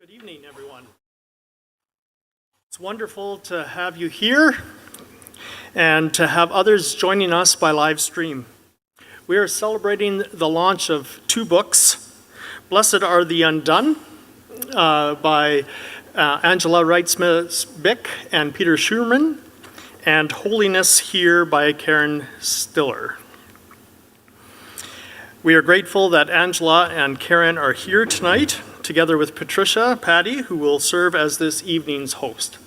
Good evening, everyone. It's wonderful to have you here and to have others joining us by live stream. We are celebrating the launch of two books, Blessed Are the Undone by Angela Reitsma Bick and Peter Schuurman, and Holiness Here by Karen Stiller. We are grateful that Angela and Karen are here tonight, together with Patricia Patty, who will serve as this evening's host.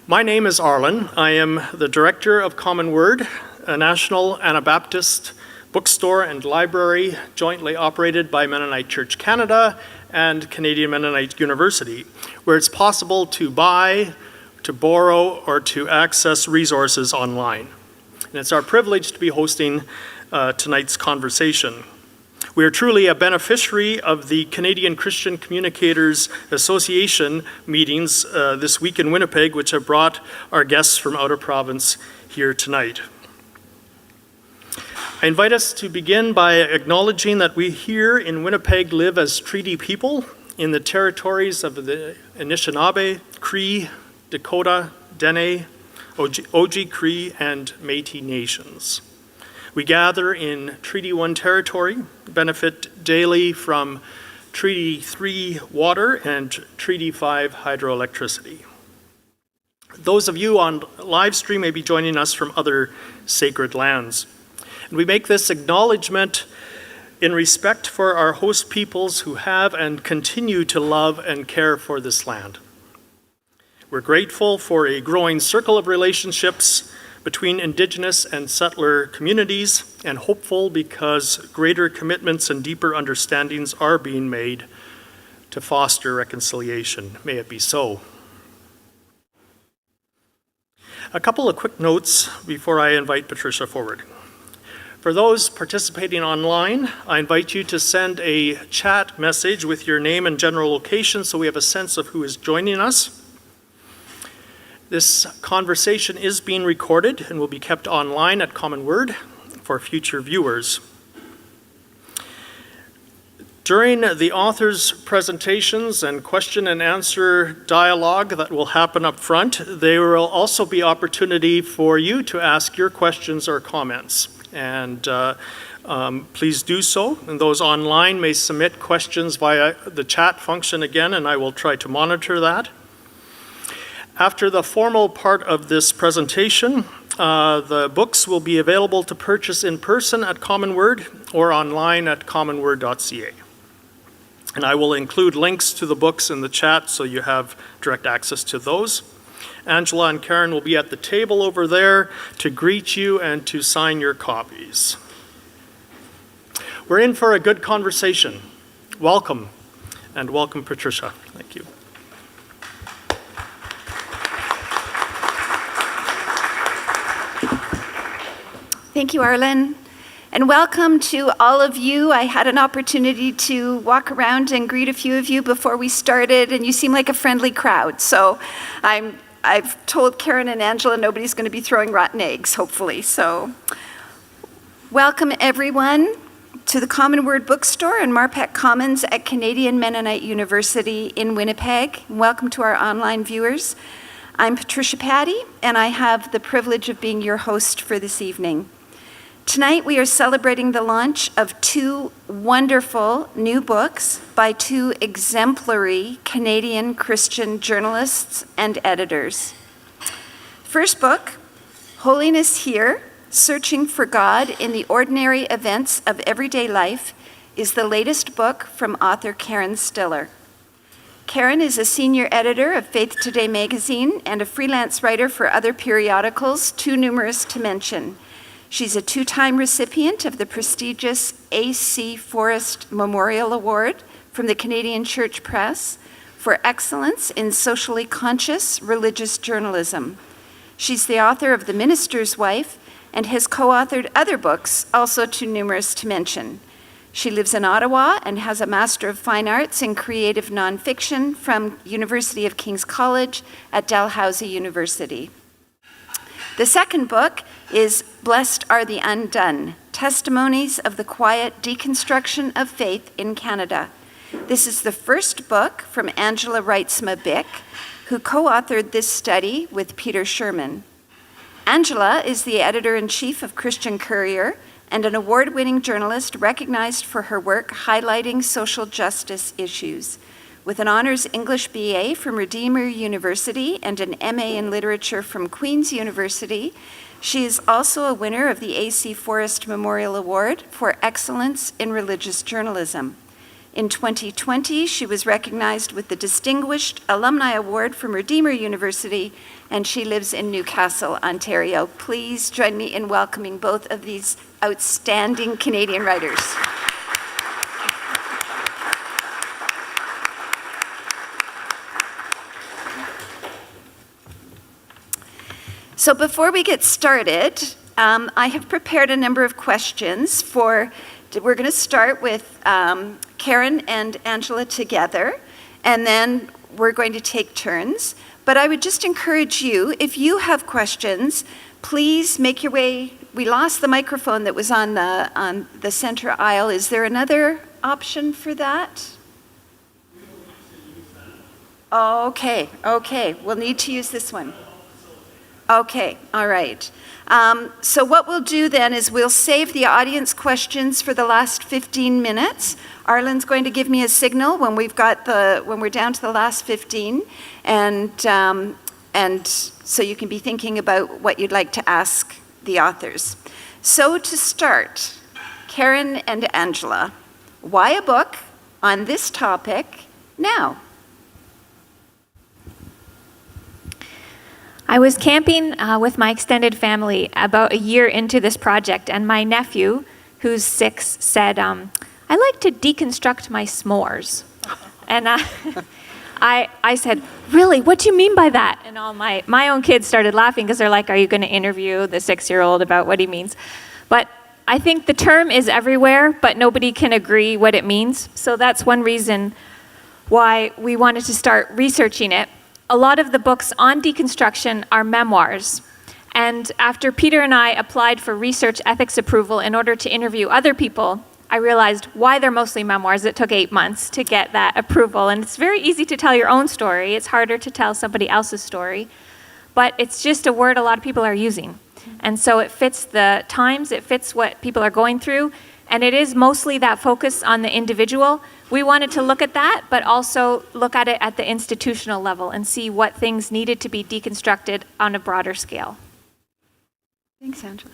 My name is Arlen. I am the director of Common Word, a national Anabaptist bookstore and library jointly operated by Mennonite Church Canada and Canadian Mennonite University, where it's possible to buy, to borrow, or to access resources online. And it's our privilege to be hosting tonight's conversation. We are truly a beneficiary of the Canadian Christian Communicators Association meetings this week in Winnipeg, which have brought our guests from out of province here tonight. I invite us to begin by acknowledging that we here in Winnipeg live as treaty people in the territories of the Anishinaabe, Cree, Dakota, Dene, Oji-Cree, and Métis nations. We gather in Treaty 1 territory, benefit daily from Treaty 3 water and Treaty 5 hydroelectricity. Those of you on live stream may be joining us from other sacred lands. And we make this acknowledgement in respect for our host peoples who have and continue to love and care for this land. We're grateful for a growing circle of relationships between Indigenous and settler communities, and hopeful because greater commitments and deeper understandings are being made to foster reconciliation. May it be so. A couple of quick notes before I invite Patricia forward. For those participating online, I invite you to send a chat message with your name and general location so we have a sense of who is joining us. This conversation is being recorded and will be kept online at Common Word for future viewers. During the authors' presentations and question and answer dialogue that will happen up front, there will also be opportunity for you to ask your questions or comments. And please do so. And those online may submit questions via the chat function again, and I will try to monitor that. After the formal part of this presentation, the books will be available to purchase in person at Common Word or online at commonword.ca. And I will include links to the books in the chat so you have direct access to those. Angela and Karen will be at the table over there to greet you and to sign your copies. We're in for a good conversation. Welcome, and welcome, Patricia. Thank you. Thank you, Arlen, and welcome to all of you. I had an opportunity to walk around and greet a few of you before we started, and you seem like a friendly crowd. So I've told Karen and Angela nobody's going to be throwing rotten eggs, hopefully. So welcome, everyone, to the Common Word Bookstore in Marpeck Commons at Canadian Mennonite University in Winnipeg. Welcome to our online viewers. I'm Patricia Patty, and I have the privilege of being your host for this evening. Tonight, we are celebrating the launch of two wonderful new books by two exemplary Canadian Christian journalists and editors. First book, Holiness Here, Searching for God in the Ordinary Events of Everyday Life, is the latest book from author Karen Stiller. Karen is a senior editor of Faith Today magazine and a freelance writer for other periodicals, too numerous to mention. She's a two-time recipient of the prestigious A.C. Forrest Memorial Award from the Canadian Church Press for excellence in socially conscious religious journalism. She's the author of The Minister's Wife and has co-authored other books, also too numerous to mention. She lives in Ottawa and has a Master of Fine Arts in Creative Nonfiction from University of King's College at Dalhousie University. The second book is Blessed Are the Undone, Testimonies of the Quiet Deconstruction of Faith in Canada. This is the first book from Angela Reitsma Bick, who co-authored this study with Peter Sherman. Angela is the editor-in-chief of Christian Courier and an award-winning journalist recognized for her work highlighting social justice issues. With an honors English BA from Redeemer University and an MA in literature from Queen's University, she is also a winner of the A.C. Forrest Memorial Award for Excellence in Religious Journalism. In 2020, she was recognized with the Distinguished Alumni Award from Redeemer University, and she lives in Newcastle, Ontario. Please join me in welcoming both of these outstanding Canadian writers. So before we get started, I have prepared a number of questions we're going to start with Karen and Angela together, and then we're going to take turns. But I would just encourage you, if you have questions, please make your way. We lost the microphone that was on the center aisle. Is there another option for that? Okay, we'll need to use this one. Okay, all right. So what we'll do then is we'll save the audience questions for the last 15 minutes. Arlen's going to give me a signal when we're down to the last 15, and so you can be thinking about what you'd like to ask the authors. So to start, Karen and Angela, why a book on this topic now? I was camping with my extended family about a year into this project, and my nephew, who's 6, said, I like to deconstruct my s'mores. And I said, really, what do you mean by that? And all my own kids started laughing because they're like, are you going to interview the 6-year-old about what he means? But I think the term is everywhere, but nobody can agree what it means. So that's one reason why we wanted to start researching it. A lot of the books on deconstruction are memoirs. And after Peter and I applied for research ethics approval in order to interview other people, I realized why they're mostly memoirs. It took 8 months to get that approval. And it's very easy to tell your own story. It's harder to tell somebody else's story. But it's just a word a lot of people are using. And so it fits the times, it fits what people are going through, and it is mostly that focus on the individual. We wanted to look at that, but also look at it at the institutional level and see what things needed to be deconstructed on a broader scale. Thanks, Angela.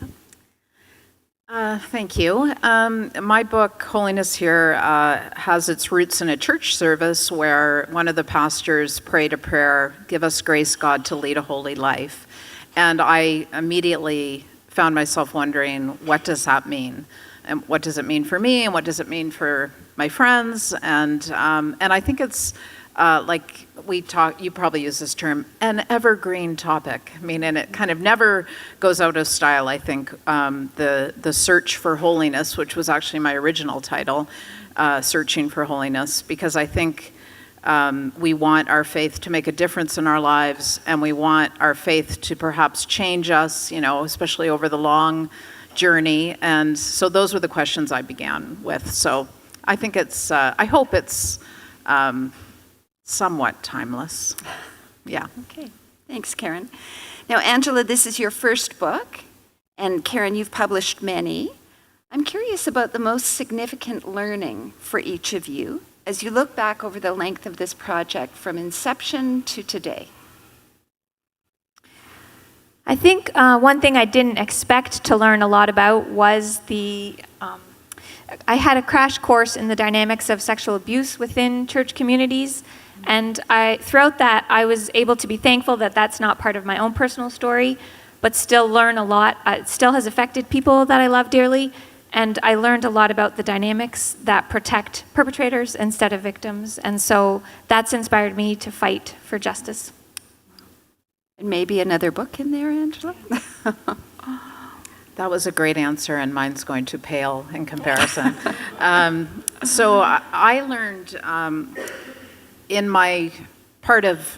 Thank you. My book, Holiness here, has its roots in a church service where one of the pastors prayed a prayer, give us grace, God, to lead a holy life. And I immediately found myself wondering, what does that mean? And what does it mean for me? And what does it mean for my friends? And I think it's like you probably use this term, an evergreen topic. I mean, and it kind of never goes out of style. I think the search for holiness, which was actually my original title, Searching for Holiness, because I think we want our faith to make a difference in our lives, and we want our faith to perhaps change us, especially over the long journey. And so those were the questions I began with. So I think I hope it's somewhat timeless. Yeah. Okay. Thanks, Karen. Now, Angela, this is your first book, and Karen, you've published many. I'm curious about the most significant learning for each of you as you look back over the length of this project from inception to today. I think one thing I didn't expect to learn a lot about was I had a crash course in the dynamics of sexual abuse within church communities, and throughout that I was able to be thankful that that's not part of my own personal story, but still learn a lot. It still has affected people that I love dearly, and I learned a lot about the dynamics that protect perpetrators instead of victims, and so that's inspired me to fight for justice. And maybe another book in there, Angela? That was a great answer, and mine's going to pale in comparison. So I learned in my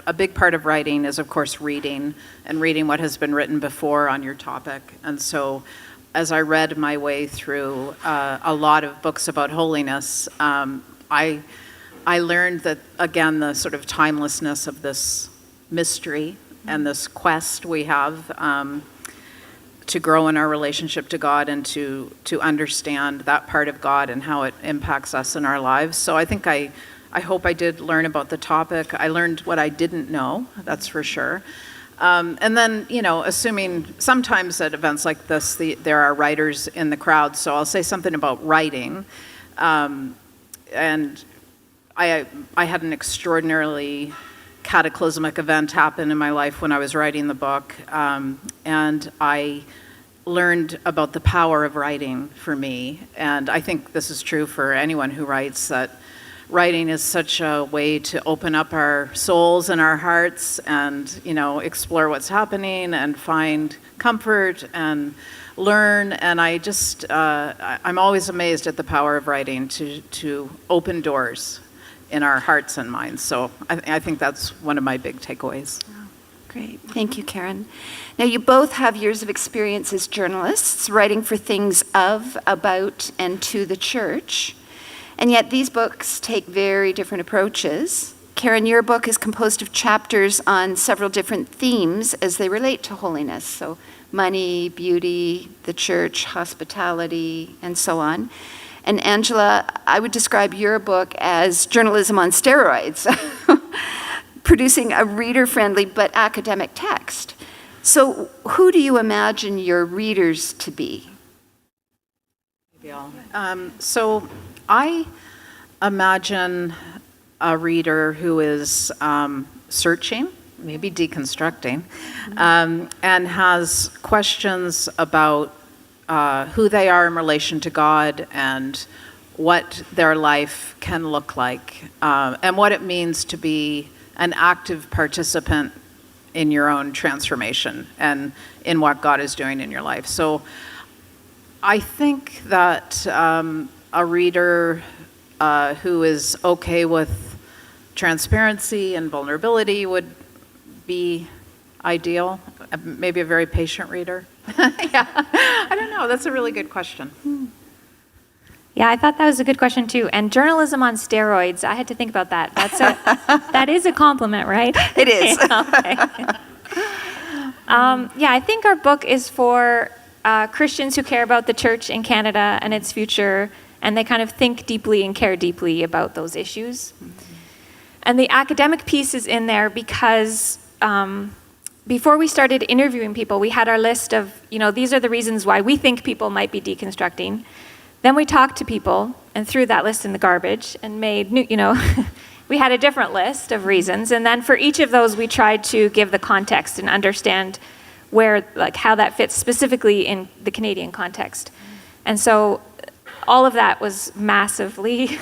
a big part of writing is, of course, reading, and reading what has been written before on your topic. And so as I read my way through a lot of books about holiness, I I learned that, again, the sort of timelessness of this mystery and this quest we have to grow in our relationship to God and to understand that part of God and how it impacts us in our lives. So I think I hope I did learn about the topic. I learned what I didn't know, that's for sure. And then, assuming sometimes at events like this, there are writers in the crowd, so I'll say something about writing. And I had an extraordinarily cataclysmic event happen in my life when I was writing the book, and I learned about the power of writing for me. And I think this is true for anyone who writes, that writing is such a way to open up our souls and our hearts and, explore what's happening and find comfort and learn. And I'm always amazed at the power of writing to open doors in our hearts and minds. So I think that's one of my big takeaways. Great. Thank you, Karen. Now, you both have years of experience as journalists, writing for things of, about, and to the church. And yet these books take very different approaches. Karen, your book is composed of chapters on several different themes as they relate to holiness. So money, beauty, the church, hospitality, and so on. And Angela, I would describe your book as journalism on steroids, producing a reader-friendly but academic text. So who do you imagine your readers to be? So I imagine a reader who is searching, maybe deconstructing, and has questions about who they are in relation to God and what their life can look like, and what it means to be an active participant in your own transformation and in what God is doing in your life. So I think that a reader who is okay with transparency and vulnerability would be ideal. Maybe a very patient reader. Yeah, I don't know. That's a really good question. Yeah, I thought that was a good question too. And journalism on steroids, I had to think about that. That is a compliment, right? It is. Okay. Yeah, I think our book is for Christians who care about the church in Canada and its future, and they kind of think deeply and care deeply about those issues. And the academic piece is in there because before we started interviewing people, we had our list of, these are the reasons why we think people might be deconstructing. Then we talked to people and threw that list in the garbage and made, we had a different list of reasons. And then for each of those, we tried to give the context and understand how that fits specifically in the Canadian context. And so all of that was massively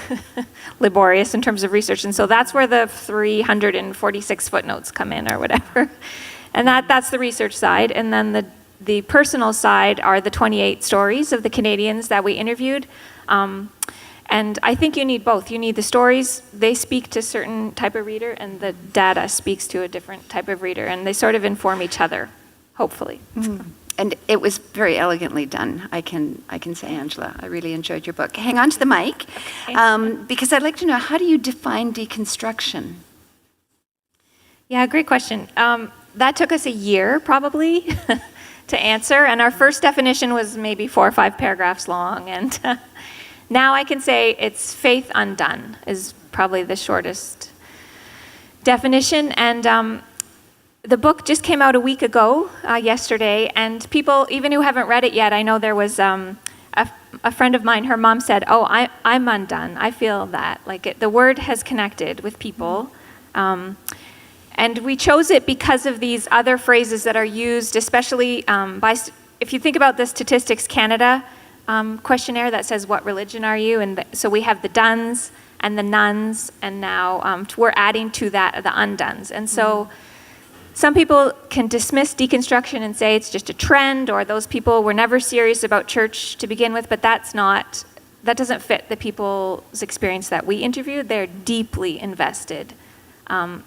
laborious in terms of research. And so that's where the 346 footnotes come in or whatever. And that's the research side. And then the personal side are the 28 stories of the Canadians that we interviewed. And I think you need both. You need the stories, they speak to a certain type of reader, and the data speaks to a different type of reader, and they sort of inform each other, hopefully. And it was very elegantly done, I can say, Angela. I really enjoyed your book. Hang on to the mic, because I'd like to know, how do you define deconstruction? Yeah, great question. That took us a year, probably, to answer, and our first definition was maybe 4 or 5 paragraphs long, and now I can say it's faith undone is probably the shortest definition. And the book just came out a week ago, yesterday, and people, even who haven't read it yet, I know there was a friend of mine, her mom said, I'm undone. I feel that. The word has connected with people. And we chose it because of these other phrases that are used, especially if you think about the Statistics Canada questionnaire that says, what religion are you? And so we have the dones and the nuns, and now we're adding to that the undones. And so some people can dismiss deconstruction and say it's just a trend, or those people were never serious about church to begin with, but that doesn't fit the people's experience that we interviewed. They're deeply invested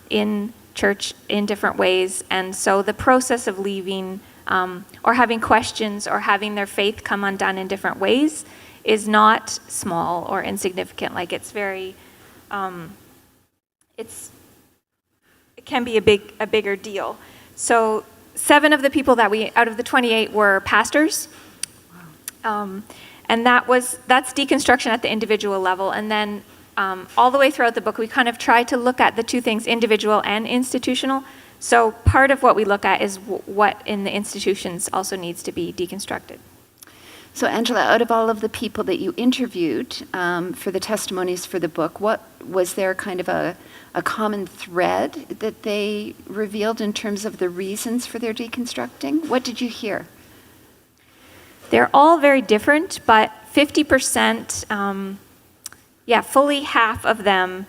in church in different ways, and so the process of leaving or having questions or having their faith come undone in different ways is not small or insignificant. It's very it can be a bigger deal. So 7 of the people out of the 28 were pastors. And that's deconstruction at the individual level. And then all the way throughout the book, we kind of try to look at the two things, individual and institutional. So part of what we look at is what in the institutions also needs to be deconstructed. So Angela, out of all of the people that you interviewed for the testimonies for the book, what was there kind of a common thread that they revealed in terms of the reasons for their deconstructing? What did you hear? They're all very different, but 50%, fully half of them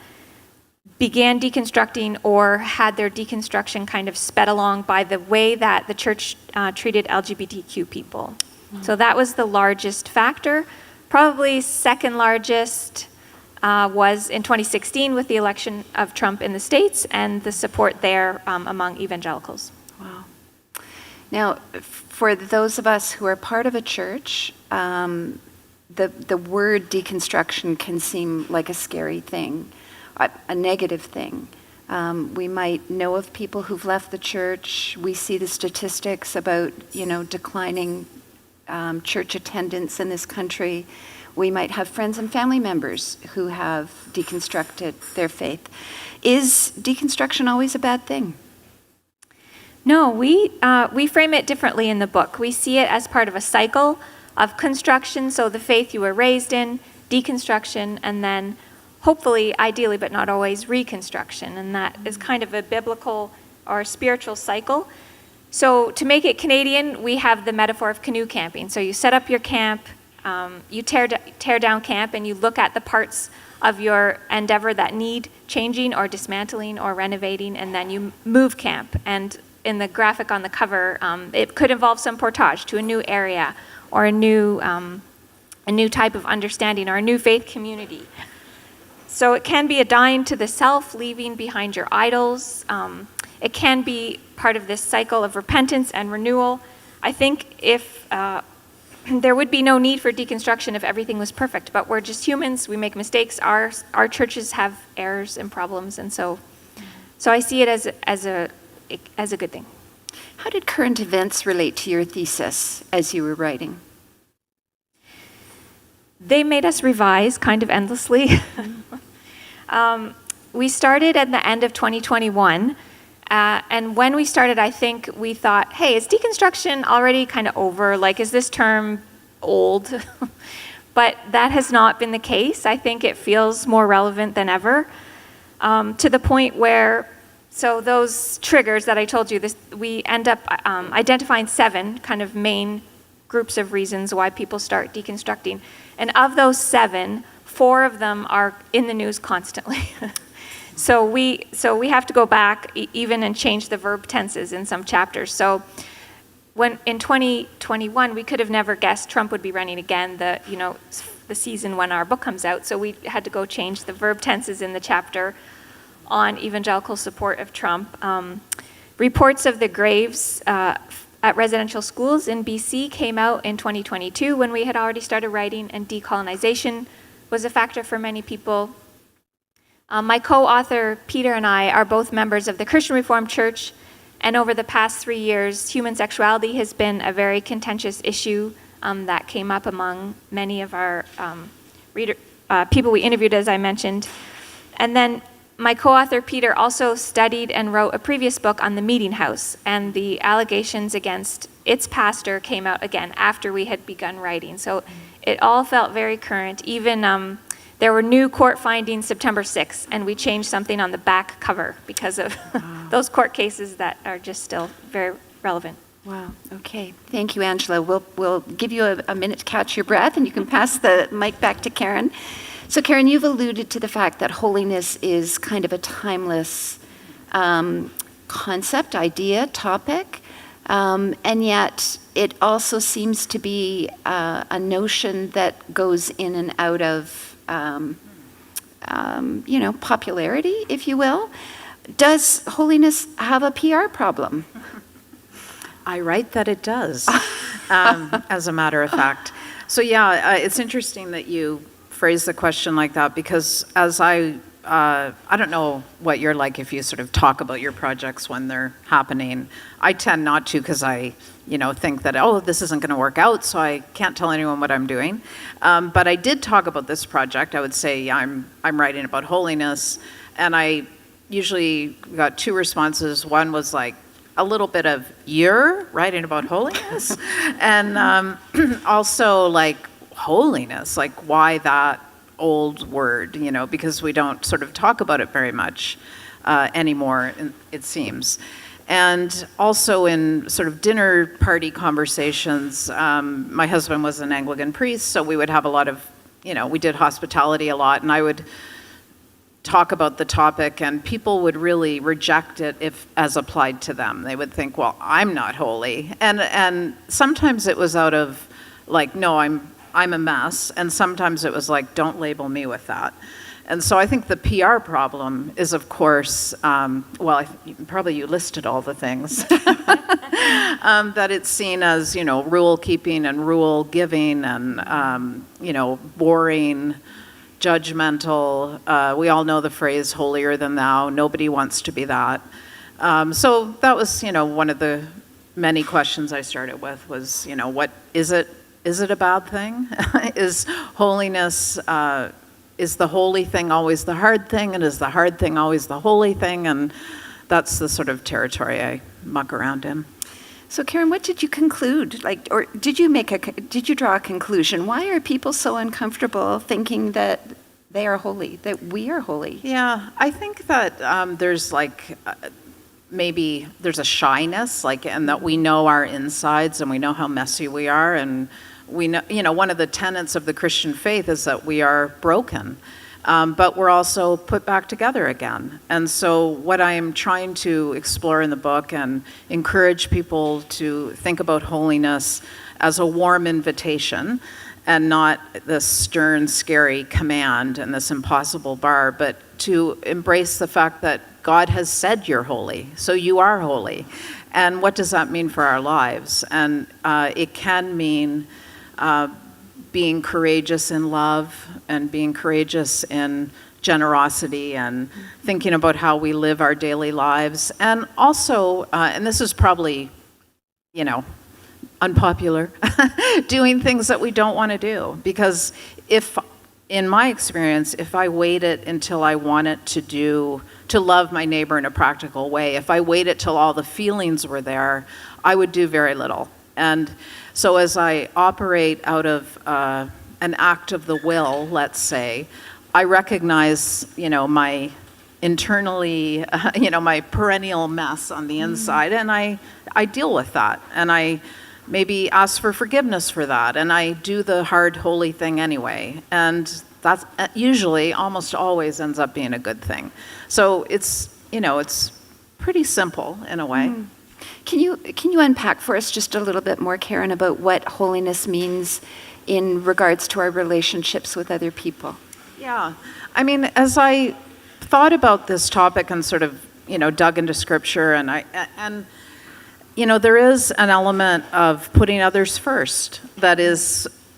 began deconstructing or had their deconstruction kind of sped along by the way that the church treated LGBTQ people. So that was the largest factor. Probably second largest was in 2016 with the election of Trump in the States and the support there among evangelicals. Wow. Now, for those of us who are part of a church, the word deconstruction can seem like a scary thing, a negative thing. We might know of people who've left the church. We see the statistics about, declining church attendance in this country. We might have friends and family members who have deconstructed their faith. Is deconstruction always a bad thing? No, we frame it differently in the book. We see it as part of a cycle of construction, so the faith you were raised in, deconstruction, and then hopefully, ideally, but not always, reconstruction. And that is kind of a biblical or spiritual cycle. So to make it Canadian, we have the metaphor of canoe camping. So you set up your camp, you tear down camp, and you look at the parts of your endeavor that need changing or dismantling or renovating, and then you move camp. And in the graphic on the cover, it could involve some portage to a new area or a new type of understanding or a new faith community. So it can be a dying to the self, leaving behind your idols. It can be part of this cycle of repentance and renewal. I think if there would be no need for deconstruction if everything was perfect, but we're just humans, we make mistakes, our churches have errors and problems, and so I see it as a good thing. How did current events relate to your thesis as you were writing? They made us revise kind of endlessly. We started at the end of 2021, and when we started, I think we thought, hey, is deconstruction already kind of over? Like, is this term old? But that has not been the case. I think it feels more relevant than ever, to the point where, so those triggers that I told you, we end up identifying 7 kind of main groups of reasons why people start deconstructing. And of those 7, 4 of them are in the news constantly. So we have to go back even and change the verb tenses in some chapters. So when in 2021, we could have never guessed Trump would be running again, the season when our book comes out. So we had to go change the verb tenses in the chapter on evangelical support of Trump. Reports of the graves at residential schools in BC came out in 2022 when we had already started writing, and decolonization was a factor for many people. My co-author, Peter, and I are both members of the Christian Reformed Church, and over the past 3 years, human sexuality has been a very contentious issue that came up among many of our people we interviewed, as I mentioned. And then my co-author, Peter, also studied and wrote a previous book on the Meeting House, and the allegations against its pastor came out again after we had begun writing. So it all felt very current. Even there were new court findings September 6th, and we changed something on the back cover because of those court cases that are just still very relevant. Wow. Okay. Thank you, Angela. We'll give you a minute to catch your breath, and you can pass the mic back to Karen. So Karen, you've alluded to the fact that holiness is kind of a timeless concept, idea, topic, and yet it also seems to be a notion that goes in and out of popularity, if you will. Does holiness have a PR problem? I write that it does, as a matter of fact. So yeah, it's interesting that you phrase the question like that, because as I I don't know what you're like if you sort of talk about your projects when they're happening. I tend not to because I, think that, oh, this isn't going to work out, so I can't tell anyone what I'm doing. But I did talk about this project. I would say I'm writing about holiness, and I usually got two responses. One was like a little bit of, you're writing about holiness? And also like, holiness, like why that old word, because we don't sort of talk about it very much anymore, it seems. And also in sort of dinner party conversations, my husband was an Anglican priest, so we would have a lot of, we did hospitality a lot, and I would talk about the topic, and people would really reject it if as applied to them. They would think, well, I'm not holy. And sometimes it was out of like, no, I'm a mess, and sometimes it was like, don't label me with that. And so I think the PR problem is, of course, probably you listed all the things, that it's seen as, rule keeping and rule giving and, boring, judgmental. We all know the phrase holier than thou. Nobody wants to be that. So that was, one of the many questions I started with was, what is it? Is it a bad thing? Is holiness, is the holy thing always the hard thing? And is the hard thing always the holy thing? And that's the sort of territory I muck around in. So Karen, what did you conclude? Or did you draw a conclusion? Why are people so uncomfortable thinking that they are holy, that we are holy? Yeah, I think that there's maybe there's a shyness, and that we know our insides and we know how messy we are, and we know, one of the tenets of the Christian faith is that we are broken, but we're also put back together again. And so what I am trying to explore in the book and encourage people to think about holiness as a warm invitation and not this stern, scary command and this impossible bar, but to embrace the fact that God has said you're holy, so you are holy. And what does that mean for our lives? And it can mean being courageous in love and being courageous in generosity and thinking about how we live our daily lives. And also, and this is probably, unpopular, doing things that we don't want to do. Because in my experience, if I waited until I wanted to love my neighbor in a practical way, if I waited till all the feelings were there, I would do very little. And so as I operate out of an act of the will, let's say, I recognize, my internally, my perennial mess on the inside, and I deal with that. And I maybe ask for forgiveness for that, and I do the hard, holy thing anyway. And that usually, almost always ends up being a good thing. So it's pretty simple in a way. Mm. Can you unpack for us just a little bit more, Karen, about what holiness means in regards to our relationships with other people? Yeah. I mean, as I thought about this topic and sort of, dug into scripture, and there is an element of putting others first that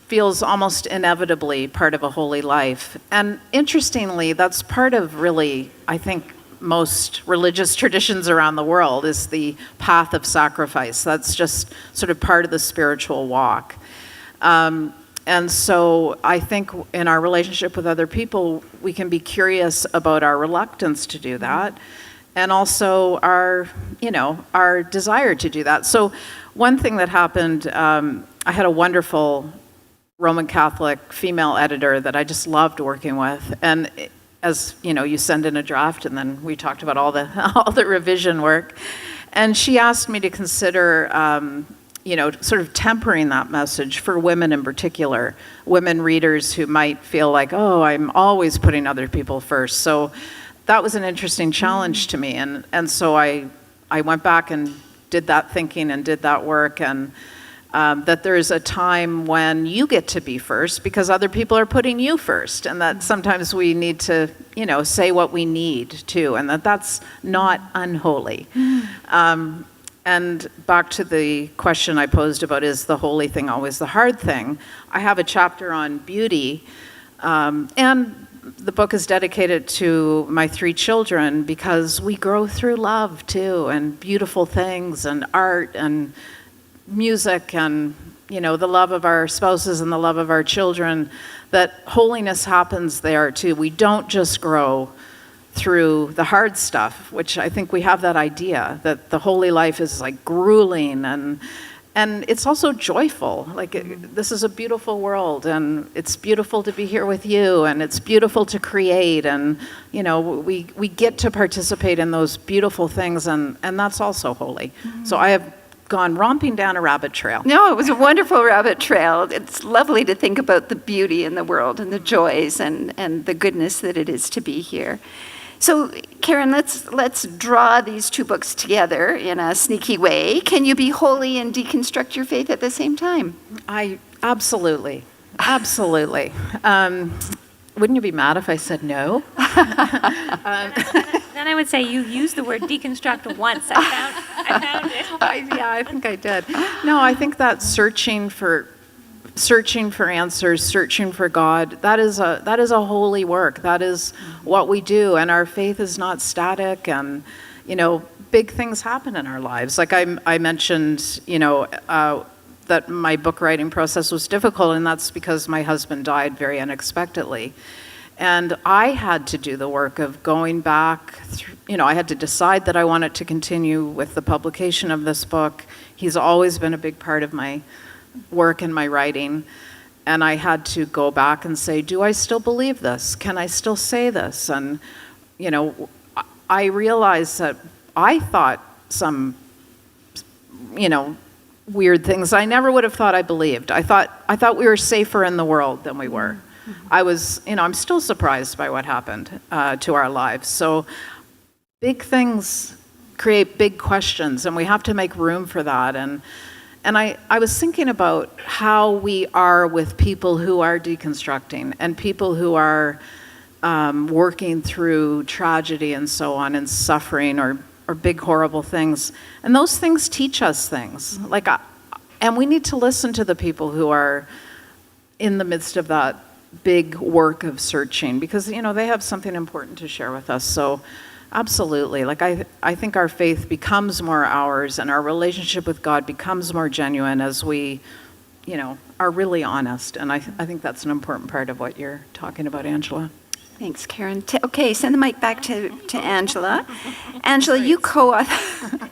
feels almost inevitably part of a holy life. And interestingly, that's part of really, I think, most religious traditions around the world is the path of sacrifice. That's just sort of part of the spiritual walk. And so I think in our relationship with other people, we can be curious about our reluctance to do that, and also our desire to do that. So one thing that happened, I had a wonderful Roman Catholic female editor that I just loved working with, and as you send in a draft, and then we talked about all the revision work, and she asked me to consider sort of tempering that message for women in particular, women readers who might feel like, oh, I'm always putting other people first. So that was an interesting challenge to me, and so I went back and did that thinking and did that work, and that there's a time when you get to be first because other people are putting you first, and that sometimes we need to, say what we need to, and that's not unholy. And back to the question I posed about, is the holy thing always the hard thing? I have a chapter on beauty, and the book is dedicated to my 3 children because we grow through love too, and beautiful things, and art, and music, and the love of our spouses and the love of our children. That holiness happens there too. We don't just grow through the hard stuff, which I think we have that idea that the holy life is like grueling, and it's also joyful. This is a beautiful world, and it's beautiful to be here with you, and it's beautiful to create, and we get to participate in those beautiful things, and that's also holy. So I have gone romping down a rabbit trail. No, it was a wonderful rabbit trail. It's lovely to think about the beauty in the world and the joys and the goodness that it is to be here. So, Karen, let's draw these 2 books together in a sneaky way. Can you be holy and deconstruct your faith at the same time? Absolutely. Wouldn't you be mad if I said no? Then I would say you used the word deconstruct once. I found it. Yeah, I think I did. No, I think that searching for answers, searching for God, that is a holy work. That is what we do, and our faith is not static, and big things happen in our lives. Like I mentioned, that my book writing process was difficult, and that's because my husband died very unexpectedly. And I had to do the work of going back through, I had to decide that I wanted to continue with the publication of this book. He's always been a big part of my work and my writing. And I had to go back and say, do I still believe this? Can I still say this? And, I realized that I thought some, weird things I never would have thought I believed. I thought we were safer in the world than we were. I'm still surprised by what happened to our lives. So big things create big questions, and we have to make room for that. And I was thinking about how we are with people who are deconstructing, and people who are working through tragedy and so on, and suffering, or big horrible things. And those things teach us things. And we need to listen to the people who are in the midst of that big work of searching, because they have something important to share with us. So absolutely, I think our faith becomes more ours, and our relationship with God becomes more genuine as we are really honest. And I think that's an important part of what you're talking about, Angela. Thanks, Karen. Okay, send the mic back to Angela. Angela, you co-authored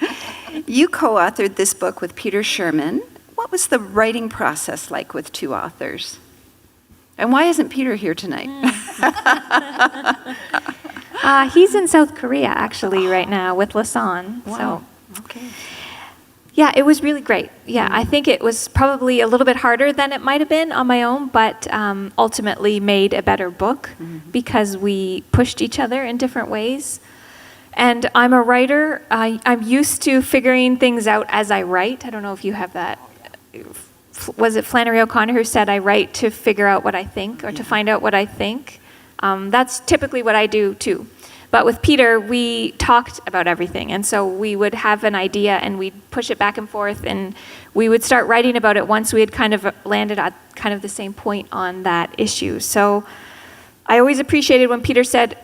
this book with Peter Sherman. What was the writing process like with 2 authors? And why isn't Peter here tonight? He's in South Korea, actually, right now with Lasan. Wow. So, okay. yeah, it was really great. Yeah, I think it was probably a little bit harder than it might have been on my own, but ultimately made a better book because we pushed each other in different ways. And I'm a writer. I'm used to figuring things out as I write. I don't know if you have that. Was it Flannery O'Connor who said, I write to figure out what I think, or to find out what I think? That's typically what I do too. But with Peter, we talked about everything. And so we would have an idea and we'd push it back and forth, and we would start writing about it once we had kind of landed at kind of the same point on that issue. So I always appreciated when Peter said,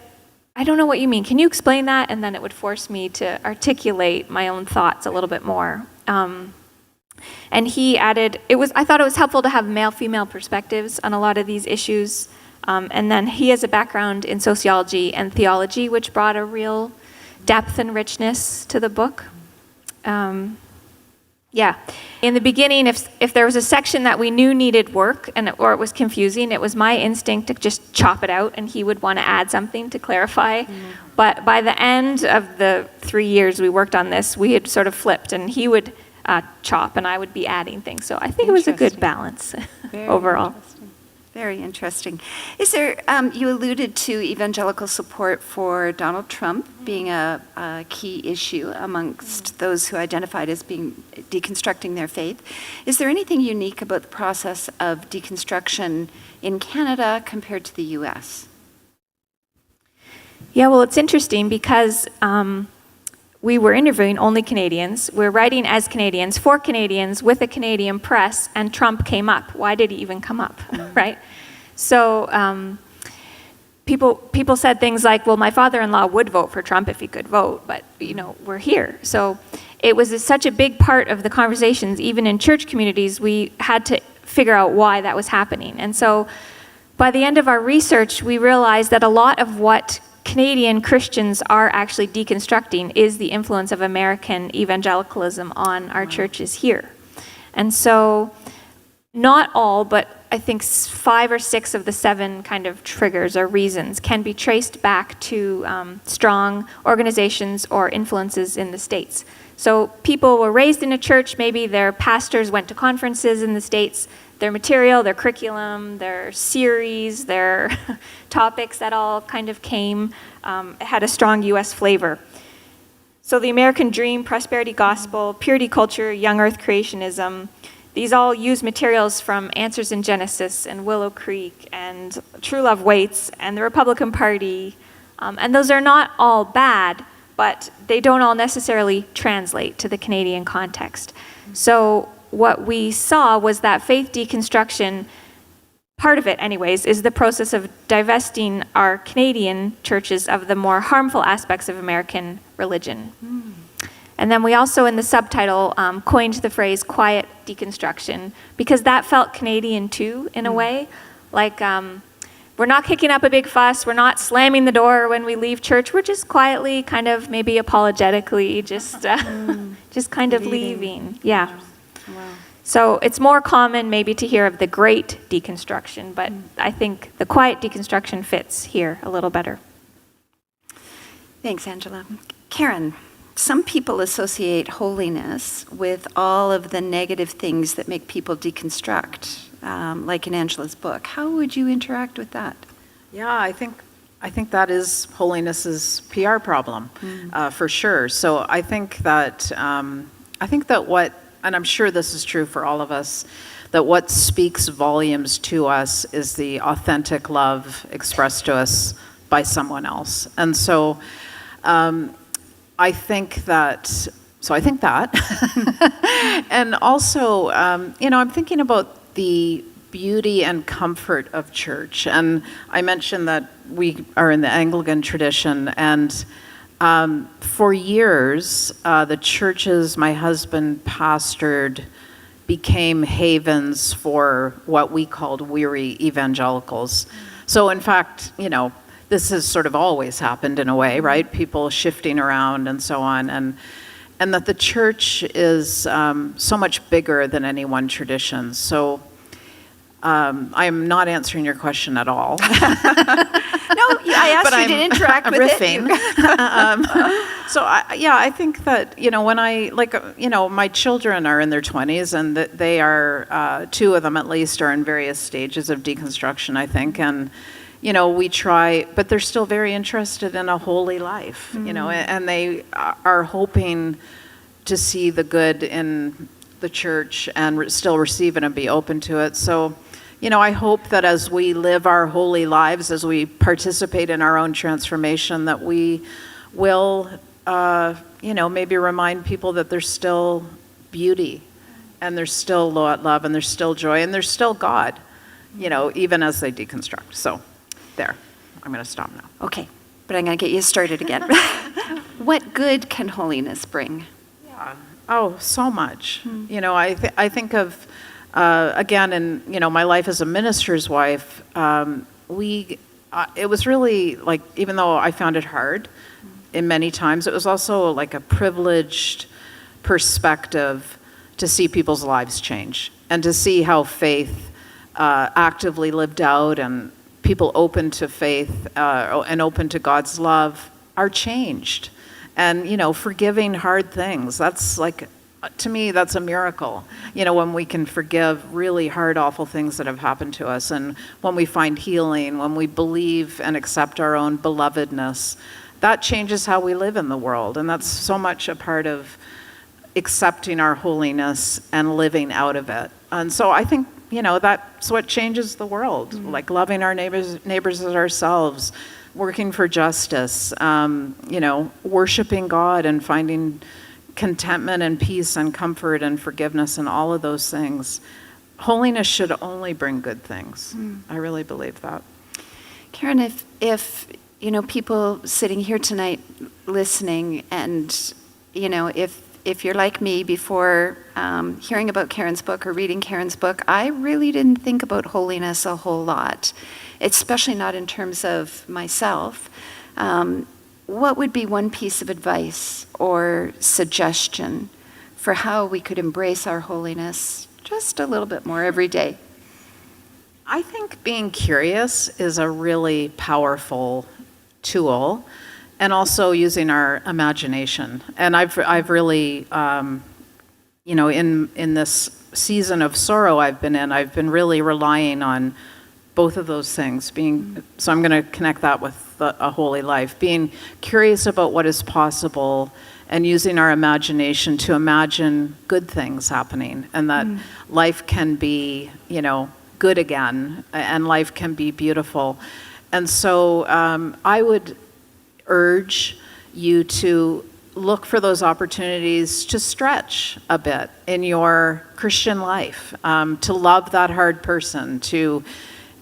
I don't know what you mean. Can you explain that? And then it would force me to articulate my own thoughts a little bit more. And he added, I thought it was helpful to have male-female perspectives on a lot of these issues. And then he has a background in sociology and theology, which brought a real depth and richness to the book. Yeah. In the beginning, if there was a section that we knew needed work or it was confusing, it was my instinct to just chop it out, and he would want to add something to clarify. But by the end of the 3 years we worked on this, we had sort of flipped, and he would chop and I would be adding things. So I think it was a good balance overall. Very interesting. Is there, you alluded to evangelical support for Donald Trump being a key issue amongst those who identified as being deconstructing their faith. Is there anything unique about the process of deconstruction in Canada compared to the US? Yeah, well, it's interesting because we were interviewing only Canadians. We're writing as Canadians, for Canadians, with a Canadian press, and Trump came up. Why did he even come up, right? So people said things like, well, my father-in-law would vote for Trump if he could vote, but, we're here. So it was such a big part of the conversations, even in church communities, we had to figure out why that was happening. And so by the end of our research, we realized that a lot of what Canadian Christians are actually deconstructing is the influence of American evangelicalism on our churches here. And so not all, but I think 5 or 6 of the 7 kind of triggers or reasons can be traced back to strong organizations or influences in the States. So people were raised in a church, maybe their pastors went to conferences in the States, their material, their curriculum, their series, their topics, that all kind of came, had a strong US flavor. So the American dream, prosperity gospel, purity culture, young earth creationism, these all use materials from Answers in Genesis and Willow Creek and True Love Waits and the Republican Party. And those are not all bad, but they don't all necessarily translate to the Canadian context. So what we saw was that faith deconstruction, part of it anyways, is the process of divesting our Canadian churches of the more harmful aspects of American religion. And then we also, in the subtitle, coined the phrase quiet deconstruction, because that felt Canadian too, in a way. Like, we're not kicking up a big fuss, we're not slamming the door when we leave church, we're just quietly, kind of maybe apologetically, just kind of leaving. Yeah. Wow. So it's more common maybe to hear of the great deconstruction, but I think the quiet deconstruction fits here a little better. Thanks, Angela. Karen, some people associate holiness with all of the negative things that make people deconstruct, like in Angela's book. How would you interact with that? Yeah, I think that is holiness's PR problem, for sure. So I think that what, and I'm sure this is true for all of us, that what speaks volumes to us is the authentic love expressed to us by someone else. And so I think that, and also, I'm thinking about the beauty and comfort of church. And I mentioned that we are in the Anglican tradition, and for years, the churches my husband pastored became havens for what we called weary evangelicals. So in fact, this has sort of always happened in a way, right? People shifting around and so on. And that the church is so much bigger than any one tradition. So I am not answering your question at all. No, I asked you to interact with riffing. So I think that, when my children are in their 20s, and they are, 2 of them at least are in various stages of deconstruction, I think. And, we try, but they're still very interested in a holy life, and they are hoping to see the good in the church and still receive it and be open to it. So, I hope that as we live our holy lives, as we participate in our own transformation, that we will, maybe remind people that there's still beauty, and there's still love, and there's still joy, and there's still God, even as they deconstruct. So, there. I'm going to stop now. Okay, but I'm going to get you started again. What good can holiness bring? Yeah. Oh, so much. I think of, again, in, my life as a minister's wife, it was really like, even though I found it hard in many times, it was also like a privileged perspective to see people's lives change and to see how faith actively lived out, and people open to faith and open to God's love are changed. And, forgiving hard things, that's like, to me, that's a miracle. When we can forgive really hard, awful things that have happened to us, and when we find healing, when we believe and accept our own belovedness, that changes how we live in the world. And that's so much a part of accepting our holiness and living out of it. And so I think, that's what changes the world, like loving our neighbors as ourselves, working for justice, worshiping God and finding contentment and peace and comfort and forgiveness and all of those things. Holiness should only bring good things. I really believe that. Karen, if people sitting here tonight listening, and if you're like me, before hearing about Karen's book or reading Karen's book, I really didn't think about holiness a whole lot, especially not in terms of myself. What would be one piece of advice or suggestion for how we could embrace our holiness just a little bit more every day? I think being curious is a really powerful tool, and also using our imagination. And I've really, in this season of sorrow I've been really relying on both of those things. So I'm going to connect that with a holy life. Being curious about what is possible, and using our imagination to imagine good things happening, and that life can be, good again, and life can be beautiful. And so I would urge you to look for those opportunities to stretch a bit in your Christian life, to love that hard person, to,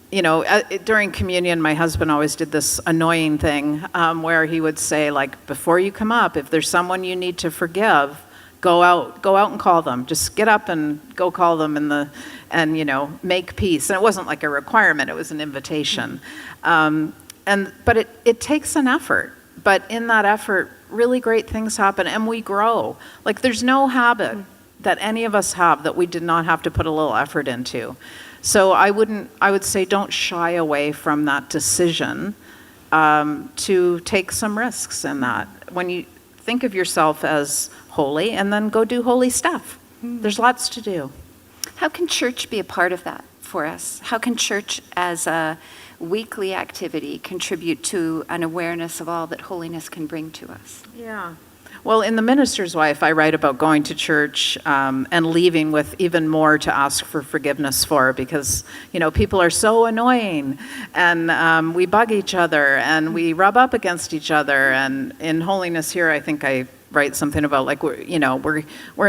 during communion, my husband always did this annoying thing where he would say, like, before you come up, if there's someone you need to forgive, go out and call them. Just get up and go call them and make peace. And it wasn't like a requirement, it was an invitation. But it takes an effort. But in that effort, really great things happen, and we grow. Like, there's no habit that any of us have that we did not have to put a little effort into. So I would say don't shy away from that decision to take some risks in that. When you think of yourself as holy, and then go do holy stuff. There's lots to do. How can church be a part of that for us? How can church as a weekly activity contribute to an awareness of all that holiness can bring to us? Yeah. Well, in The Minister's Wife, I write about going to church and leaving with even more to ask for forgiveness for, because, people are so annoying, and we bug each other, and we rub up against each other. And in Holiness here, I think I write something about, like, we're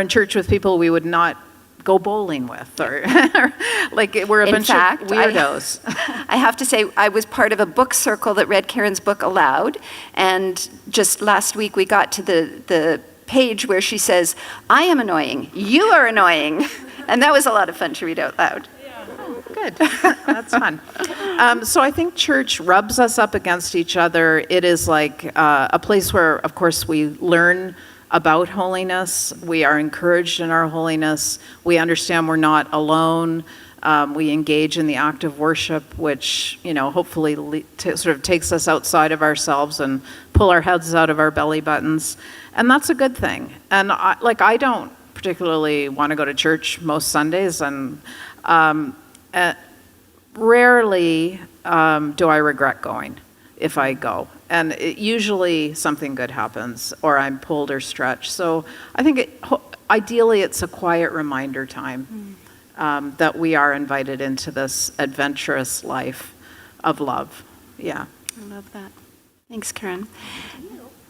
in church with people we would not go bowling with, or like we're a bunch of weirdos. I have to say, I was part of a book circle that read Karen's book aloud, and just last week we got to the page where she says, "I am annoying, you are annoying," and that was a lot of fun to read out loud. Good. That's fun. So I think church rubs us up against each other. It is like a place where, of course, we learn about holiness. We are encouraged in our holiness. We understand we're not alone. We engage in the act of worship, which, hopefully sort of takes us outside of ourselves and pull our heads out of our belly buttons. And that's a good thing. And I don't particularly want to go to church most Sundays, and rarely do I regret going if I go. And usually something good happens, or I'm pulled or stretched. So I think ideally it's a quiet reminder time that we are invited into this adventurous life of love. Yeah. I love that. Thanks, Karen.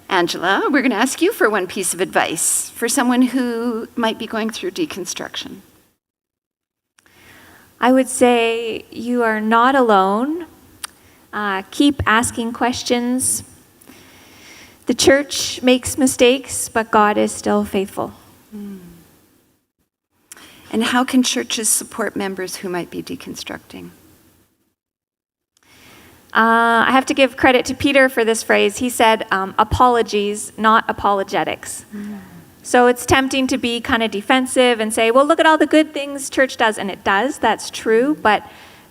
Angela, we're going to ask you for one piece of advice for someone who might be going through deconstruction. I would say you are not alone. Keep asking questions. The church makes mistakes, but God is still faithful. And how can churches support members who might be deconstructing? I have to give credit to Peter for this phrase. He said, apologies, not apologetics. So it's tempting to be kind of defensive and say, well, look at all the good things church does. And it does, that's true. But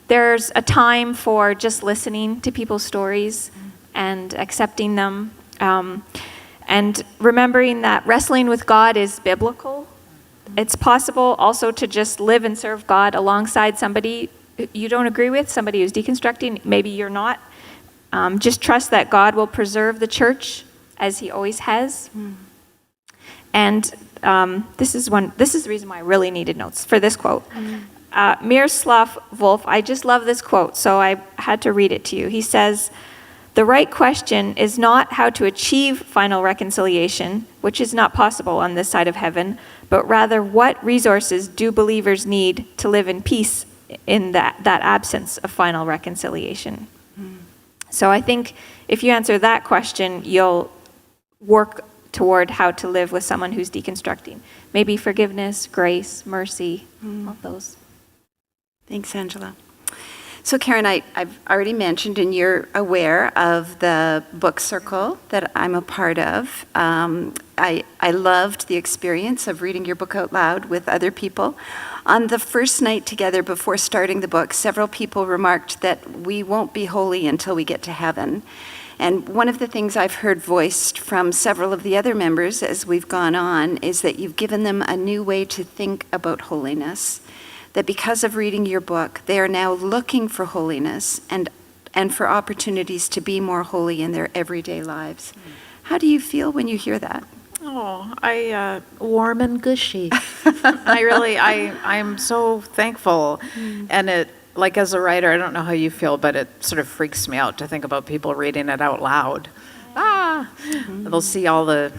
there's a time for just listening to people's stories and accepting them. And remembering that wrestling with God is biblical. It's possible also to just live and serve God alongside somebody you don't agree with, somebody who's deconstructing. Maybe you're not. Just trust that God will preserve the church as he always has. And this is the reason why I really needed notes for this quote. Miroslav Volf, I just love this quote, so I had to read it to you. He says, "The right question is not how to achieve final reconciliation, which is not possible on this side of heaven, but rather what resources do believers need to live in peace in that absence of final reconciliation." So I think if you answer that question, you'll work toward how to live with someone who's deconstructing. Maybe forgiveness, grace, mercy, all those. Thanks, Angela. So Karen, I've already mentioned, and you're aware of the book circle that I'm a part of. I loved the experience of reading your book out loud with other people. On the first night together before starting the book, several people remarked that we won't be holy until we get to heaven. And one of the things I've heard voiced from several of the other members as we've gone on is that you've given them a new way to think about holiness. That because of reading your book, they are now looking for holiness and for opportunities to be more holy in their everyday lives. How do you feel when you hear that? Oh, I warm and gushy. I'm so thankful. And it, like as a writer, I don't know how you feel, but it sort of freaks me out to think about people reading it out loud. They'll see all the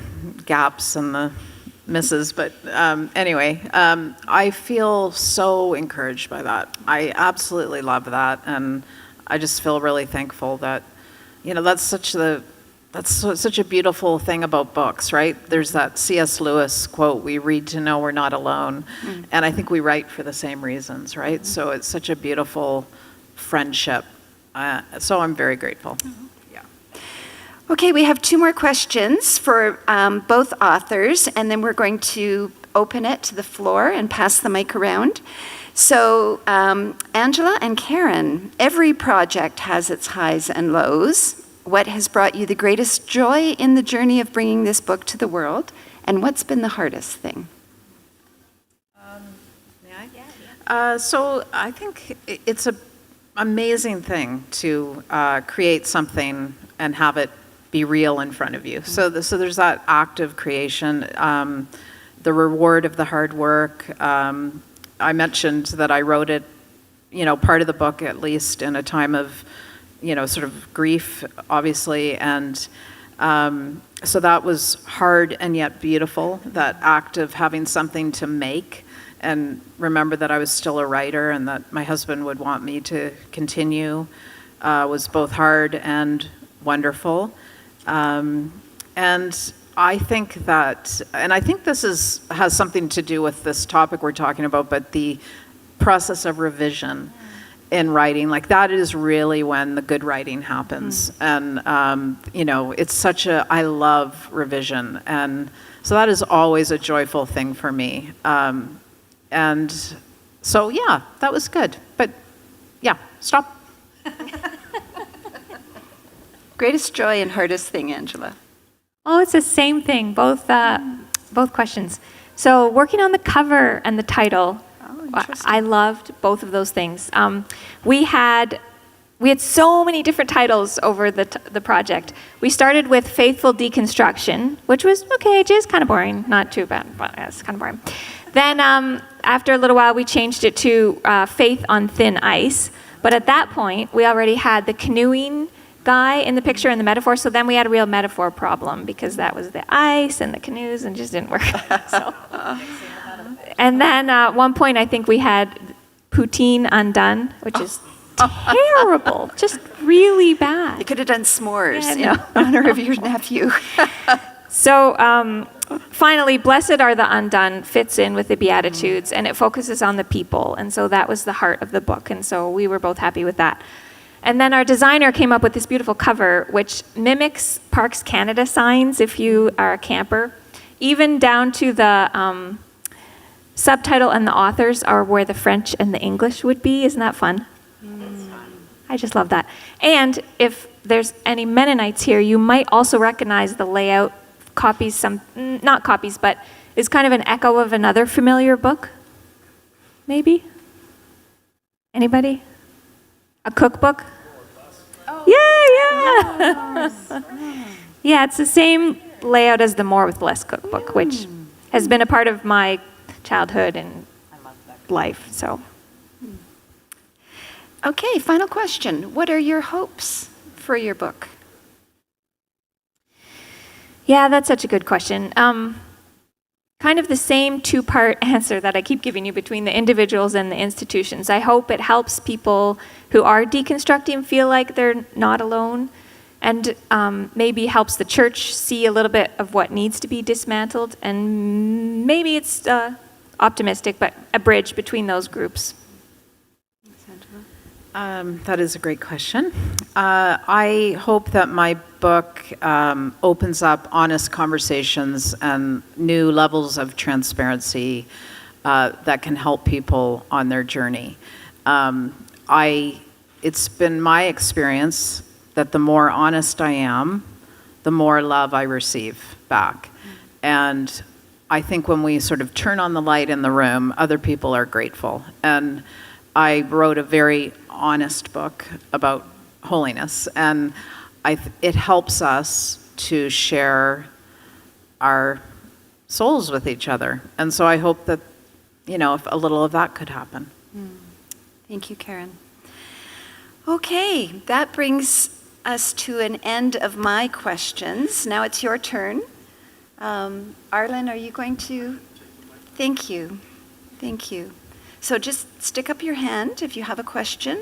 gaps and the misses, but anyway, I feel so encouraged by that. I absolutely love that, and I just feel really thankful that, that's such a beautiful thing about books, right? There's that C.S. Lewis quote, "We read to know we're not alone," and I think we write for the same reasons, right? So it's such a beautiful friendship. So I'm very grateful. Okay, we have 2 more questions for both authors, and then we're going to open it to the floor and pass the mic around. So, Angela and Karen, every project has its highs and lows. What has brought you the greatest joy in the journey of bringing this book to the world, and what's been the hardest thing? So I think it's an amazing thing to create something and have it be real in front of you. So there's that act of creation, the reward of the hard work. I mentioned that I wrote it, part of the book at least in a time of, sort of grief, obviously, and so that was hard and yet beautiful, that act of having something to make, and remember that I was still a writer and that my husband would want me to continue, was both hard and wonderful. And I think this has something to do with this topic we're talking about, but the process of revision in writing, like that is really when the good writing happens. And, it's I love revision. And so that is always a joyful thing for me. And so, yeah, that was good. But yeah, stop. Greatest joy and hardest thing, Angela? Oh, it's the same thing, both questions. So working on the cover and the title, I loved both of those things. We had so many different titles over the project. We started with Faithful Deconstruction, which was okay, just kind of boring, not too bad, but it's kind of boring. Then after a little while, we changed it to Faith on Thin Ice. But at that point, we already had the canoeing guy in the picture and the metaphor, so then we had a real metaphor problem because that was the ice and the canoes and just didn't work. And then at one point I think we had Poutine Undone, which is terrible, just really bad. You could have done s'mores in honor of your nephew. So finally, Blessed Are the Undone fits in with the Beatitudes, and it focuses on the people, and so that was the heart of the book, and so we were both happy with that. And then our designer came up with this beautiful cover, which mimics Parks Canada signs if you are a camper. Even down to the subtitle and the authors are where the French and the English would be. Isn't that fun? I just love that. And if there's any Mennonites here, you might also recognize the layout, copies, not copies, but is kind of an echo of another familiar book. Maybe? Anybody? A cookbook? Yeah. Yeah, it's the same layout as the More with Less cookbook, which has been a part of my childhood and life. So, Okay, final question. What are your hopes for your book? yeah, that's such a good question. kind of the same two-part answer that I keep giving you between the individuals and the institutions. I hope it helps people who are deconstructing feel like they're not alone, and maybe helps the church see a little bit of what needs to be dismantled, and maybe it's optimistic, but a bridge between those groups. That is a great question. I hope that my book opens up honest conversations and new levels of transparency that can help people on their journey. It's been my experience that the more honest I am, the more love I receive back. And I think when we sort of turn on the light in the room, other people are grateful. And I wrote a very honest book about holiness, and it helps us to share our souls with each other. And so I hope that, if a little of that could happen. Thank you, Karen. Okay, that brings us to an end of my questions. Now it's your turn. Arlen, are you going to? Thank you. Thank you. So just stick up your hand if you have a question.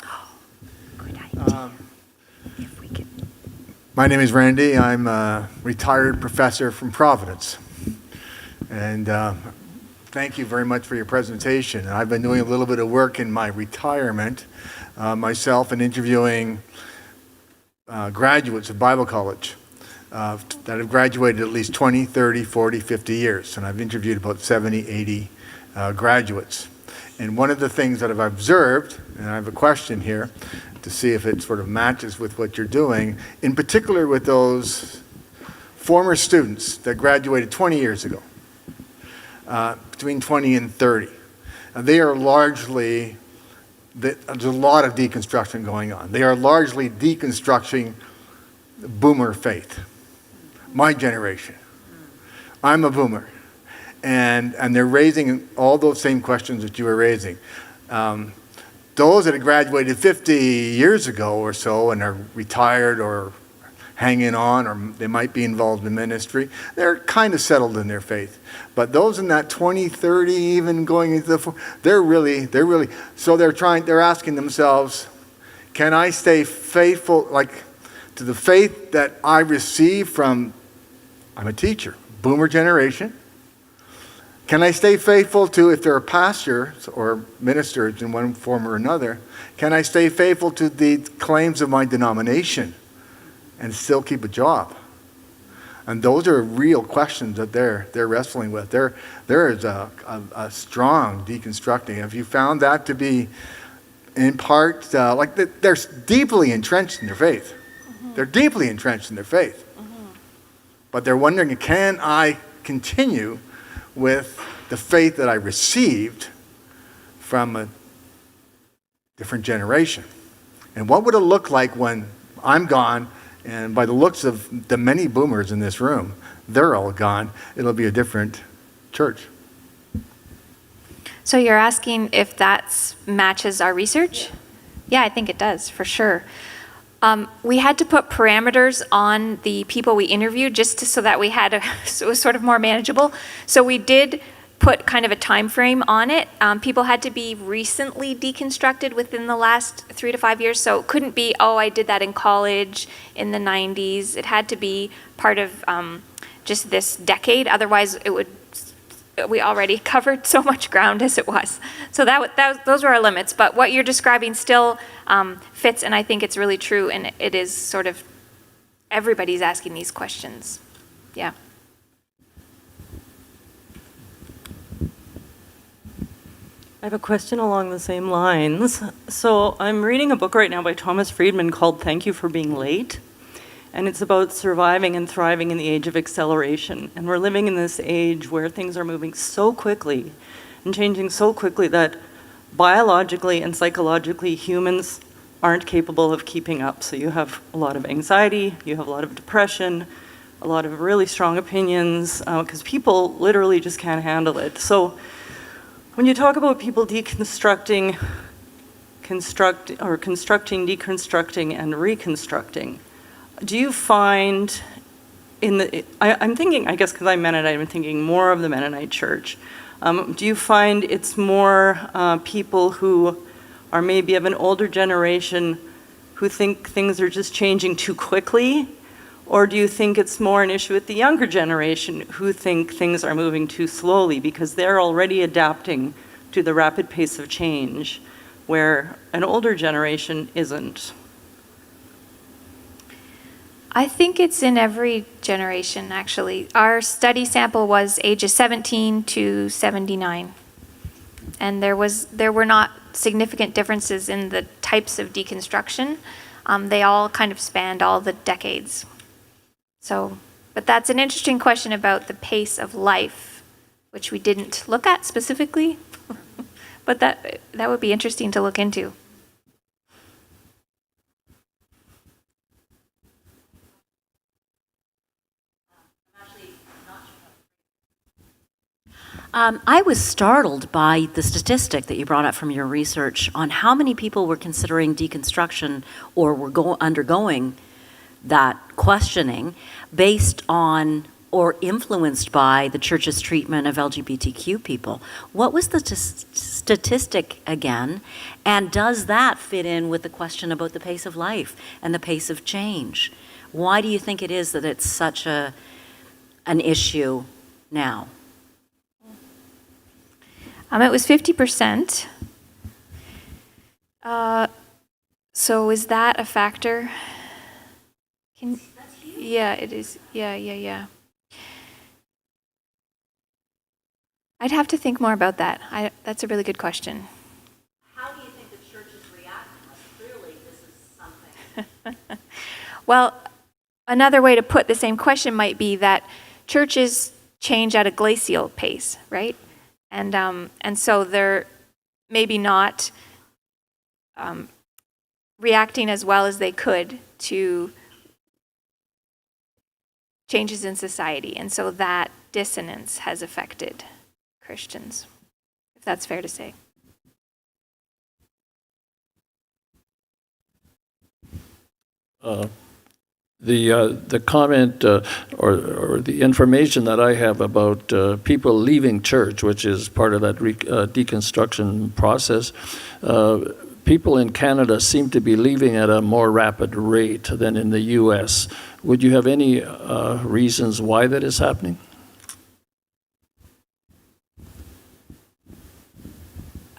Oh, good idea. If we could. My name is Randy. I'm a retired professor from Providence. And thank you very much for your presentation. I've been doing a little bit of work in my retirement myself and interviewing graduates of Bible college that have graduated at least 20, 30, 40, 50 years. And I've interviewed about 70, 80 graduates. And one of the things that I've observed, and I have a question here to see if it sort of matches with what you're doing, in particular with those former students that graduated 20 years ago, between 20 and 30. They are largely, there's a lot of deconstruction going on. They are largely deconstructing boomer faith. My generation. I'm a boomer. And they're raising all those same questions that you were raising. Those that have graduated 50 years ago or so and are retired or hanging on, or they might be involved in ministry, they're kind of settled in their faith. But those in that 20, 30, even going into the, they're really, so they're asking themselves, can I stay faithful, to the faith that I received from, I'm a teacher, boomer generation. Can I stay faithful to, if there are pastors or ministers in one form or another, can I stay faithful to the claims of my denomination and still keep a job? And those are real questions that they're wrestling with. There is a strong deconstructing. Have you found that to be, in part, they're deeply entrenched in their faith? Mm-hmm. They're deeply entrenched in their faith. Mm-hmm. But they're wondering, can I continue with the faith that I received from a different generation? And what would it look like when I'm gone? And by the looks of the many boomers in this room, they're all gone. It'll be a different church. So you're asking if that matches our research? Yeah, I think it does, for sure. We had to put parameters on the people we interviewed just so that we had so it was sort of more manageable. So we did put kind of a time frame on it. People had to be recently deconstructed within the last 3 to 5 years. So it couldn't be, I did that in college in the 90s. It had to be part of just this decade. Otherwise, we already covered so much ground as it was. So those were our limits. But what you're describing still fits, and I think it's really true. And it is sort of, everybody's asking these questions. Yeah. I have a question along the same lines. So I'm reading a book right now by Thomas Friedman called Thank You for Being Late. And it's about surviving and thriving in the age of acceleration. And we're living in this age where things are moving so quickly and changing so quickly that biologically and psychologically humans aren't capable of keeping up. So you have a lot of anxiety, you have a lot of depression, a lot of really strong opinions, because people literally just can't handle it. So when you talk about people deconstructing, constructing, deconstructing, and reconstructing. Do you find I'm thinking, I guess because I'm Mennonite, I'm thinking more of the Mennonite church. Do you find it's more people who are maybe of an older generation who think things are just changing too quickly? Or do you think it's more an issue with the younger generation who think things are moving too slowly because they're already adapting to the rapid pace of change, where an older generation isn't? I think it's in every generation, actually. Our study sample was ages 17 to 79. And there were not significant differences in the types of deconstruction. They all kind of spanned all the decades. So, but that's an interesting question about the pace of life, which we didn't look at specifically, but that would be interesting to look into. I was startled by the statistic that you brought up from your research on how many people were considering deconstruction or were undergoing that questioning based on or influenced by the church's treatment of LGBTQ people. What was the statistic again? And does that fit in with the question about the pace of life and the pace of change? Why do you think it is that it's such an issue now? It was 50%. So is that a factor? Yeah, it is. Yeah. I'd have to think more about that. That's a really good question. How do you think the church is reacting? Clearly, this is something. Well, another way to put the same question might be that churches change at a glacial pace, right? And so they're maybe not reacting as well as they could to changes in society. And so that dissonance has affected Christians, if that's fair to say. The comment or the information that I have about people leaving church, which is part of that deconstruction process, people in Canada seem to be leaving at a more rapid rate than in the U.S. Would you have any reasons why that is happening?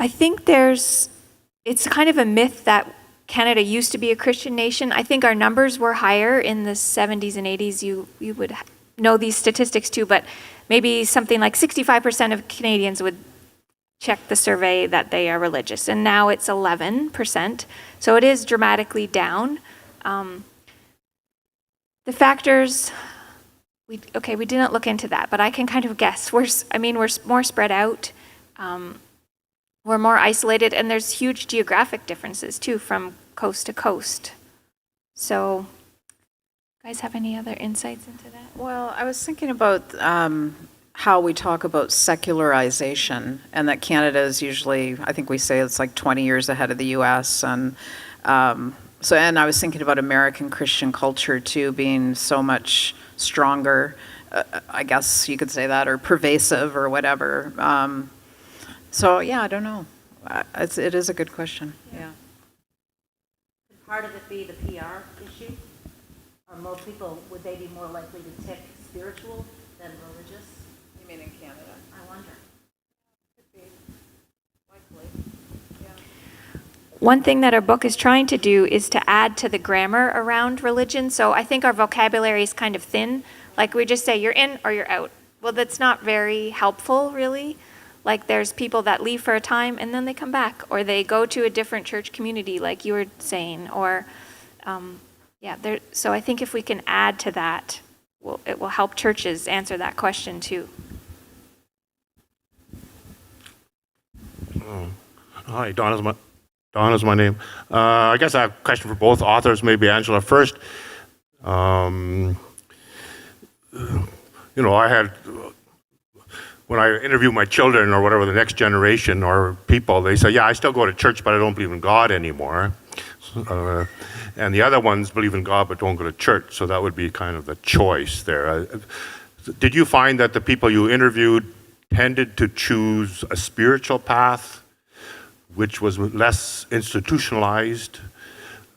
I think it's kind of a myth that Canada used to be a Christian nation. I think our numbers were higher in the 70s and 80s. You would know these statistics too, but maybe something like 65% of Canadians would check the survey that they are religious, and now it's 11%. So it is dramatically down. The factors, we didn't look into that, but I can kind of guess. We're more spread out. We're more isolated, and there's huge geographic differences too from coast to coast. So, guys have any other insights into that? Well, I was thinking about how we talk about secularization, and that Canada is usually, I think we say it's like 20 years ahead of the US. And and I was thinking about American Christian culture too, being so much stronger, I guess you could say that, or pervasive or whatever. So yeah, I don't know. It is a good question. Yeah. Could part of it be the PR issue? Or most people, would they be more likely to tick spiritual than religious? You mean in Canada? I wonder. Could be. Likely. Yeah. One thing that our book is trying to do is to add to the grammar around religion. So I think our vocabulary is kind of thin. Like we just say, you're in or you're out. Well, that's not very helpful, really. Like there's people that leave for a time and then they come back, or they go to a different church community, like you were saying, or so I think if we can add to that, it will help churches answer that question too. Hi, Don is my name. I guess I have a question for both authors, maybe Angela first. I had when I interview my children or whatever, the next generation or people, they say, yeah, I still go to church, but I don't believe in God anymore. And the other ones believe in God but don't go to church. So that would be kind of the choice there. Did you find that the people you interviewed tended to choose a spiritual path, which was less institutionalized?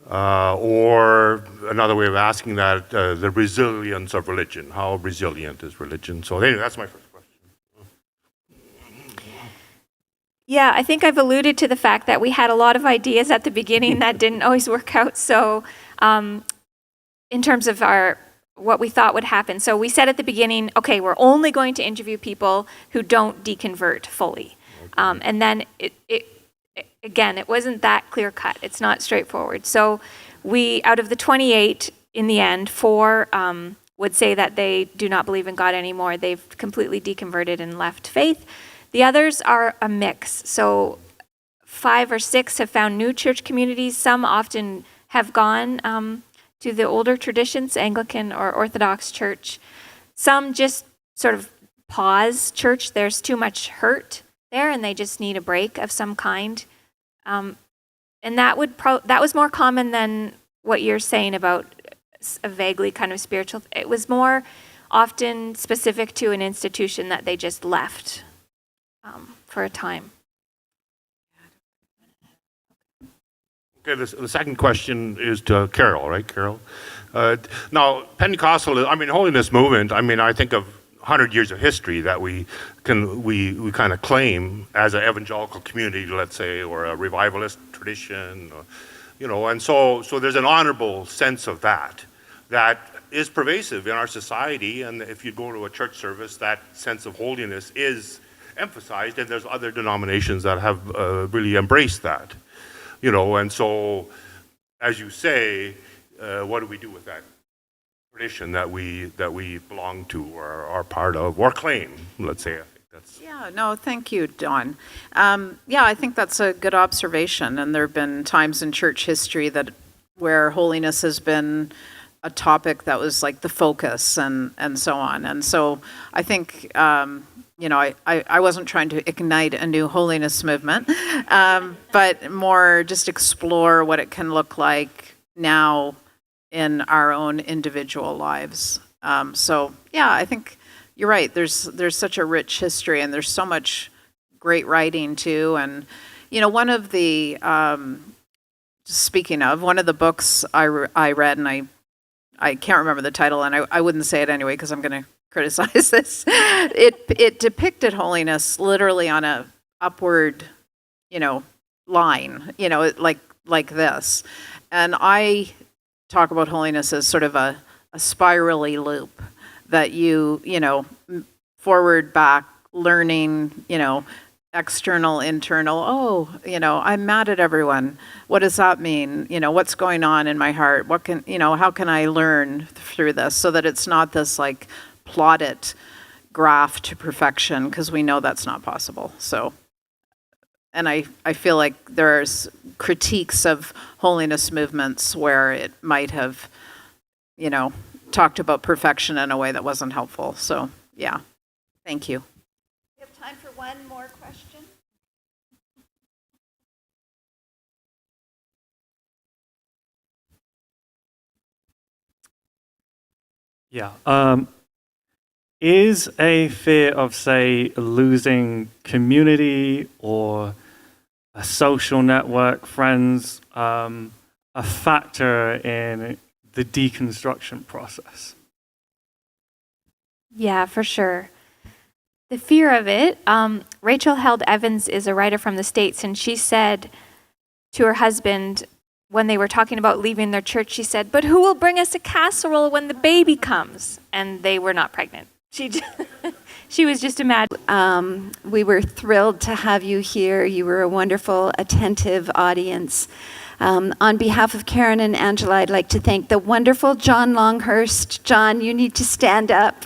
Or another way of asking that, the resilience of religion. How resilient is religion? So anyway, that's my first question. Yeah, I think I've alluded to the fact that we had a lot of ideas at the beginning that didn't always work out. So in terms of what we thought would happen. So we said at the beginning, okay, we're only going to interview people who don't deconvert fully. And then again, it wasn't that clear cut. It's not straightforward. So out of the 28 in the end, 4 would say that they do not believe in God anymore. They've completely deconverted and left faith. The others are a mix. So 5 or 6 have found new church communities. Some often have gone to the older traditions, Anglican or Orthodox church. Some just sort of pause church. There's too much hurt there and they just need a break of some kind. And that was more common than what you're saying about a vaguely kind of spiritual. It was more often specific to an institution that they just left for a time. Okay, the second question is to Carol, right, Carol? Now, Pentecostal, Holiness movement, I think of 100 years of history that we kind of claim as an evangelical community, let's say, or a revivalist tradition, and so there's an honorable sense of that is pervasive in our society, and if you go to a church service, that sense of holiness is emphasized, and there's other denominations that have really embraced that. And so, as you say, what do we do with that tradition that we belong to or are part of or claim? Let's say. I think that's. Yeah. No. Thank you, Don. I think that's a good observation. And there have been times in church history where holiness has been a topic that was like the focus and so on. And so I think. I wasn't trying to ignite a new holiness movement, but more just explore what it can look like now in our own individual lives. I think you're right. There's such a rich history, and there's so much great writing too. And one of the one of the books I read, and I can't remember the title, and I wouldn't say it anyway because I'm going to criticize this. It depicted holiness literally on a upward, line, like this. And I talk about holiness as sort of a spirally loop that you forward, back, learning, external, internal. I'm mad at everyone. What does that mean? What's going on in my heart? How can I learn through this so that it's not this like plotted graph to perfection, because we know that's not possible. So, and I feel like there's critiques of holiness movements where it might have, talked about perfection in a way that wasn't helpful. So, yeah, thank you. We have time for one more question. Yeah. Is a fear of, say, losing community or a social network, friends, a factor in the deconstruction process? Yeah, for sure. The fear of it, Rachel Held Evans is a writer from the States, and she said to her husband, when they were talking about leaving their church, she said, "But who will bring us a casserole when the baby comes?" And they were not pregnant. She was just imagining. We were thrilled to have you here. You were a wonderful, attentive audience. On behalf of Karen and Angela, I'd like to thank the wonderful John Longhurst. John, you need to stand up.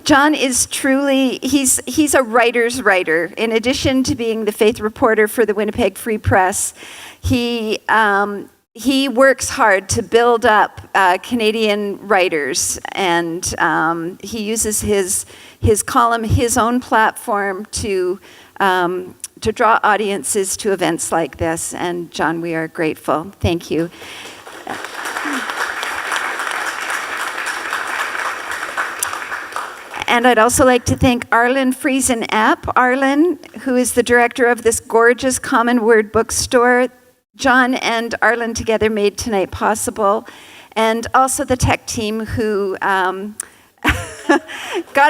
John is truly, he's a writer's writer. In addition to being the faith reporter for the Winnipeg Free Press, he he works hard to build up Canadian writers, and he uses his column, his own platform to draw audiences to events like this. And John, we are grateful. Thank you. And I'd also like to thank Arlen Friesen-Epp. Arlen, who is the director of this gorgeous Common Word bookstore. John and Arlen together made tonight possible. And also the tech team who got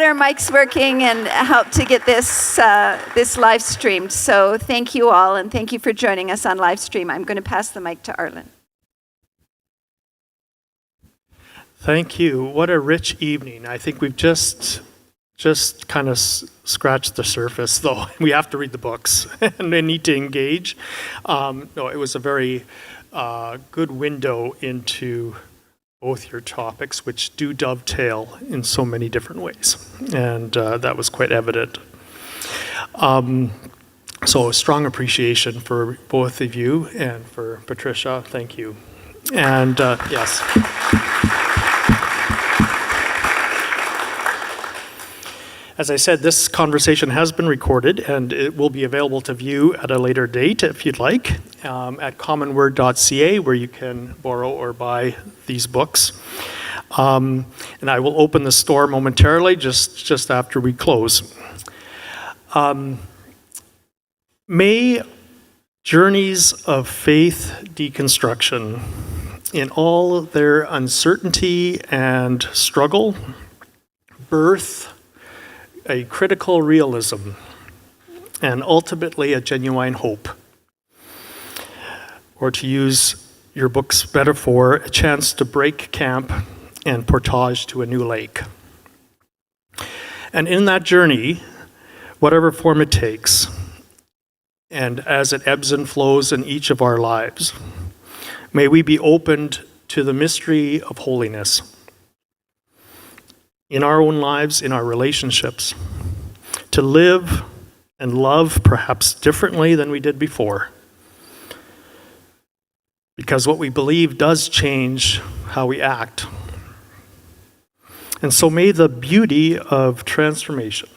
our mics working and helped to get this live streamed. So thank you all, and thank you for joining us on live stream. I'm going to pass the mic to Arlen. Thank you. What a rich evening. I think we've just kind of scratched the surface, though. We have to read the books and they need to engage. No, it was a very good window into both your topics, which do dovetail in so many different ways. And that was quite evident. So a strong appreciation for both of you and for Patricia. Thank you. And yes. As I said, this conversation has been recorded and it will be available to view at a later date if you'd like at commonword.ca, where you can borrow or buy these books. And I will open the store momentarily just after we close. May journeys of faith deconstruction, in all their uncertainty and struggle, birth a critical realism, and ultimately a genuine hope. Or to use your book's metaphor, a chance to break camp and portage to a new lake. And in that journey, whatever form it takes, and as it ebbs and flows in each of our lives, may we be opened to the mystery of holiness in our own lives, in our relationships, to live and love perhaps differently than we did before. Because what we believe does change how we act. And so may the beauty of transformation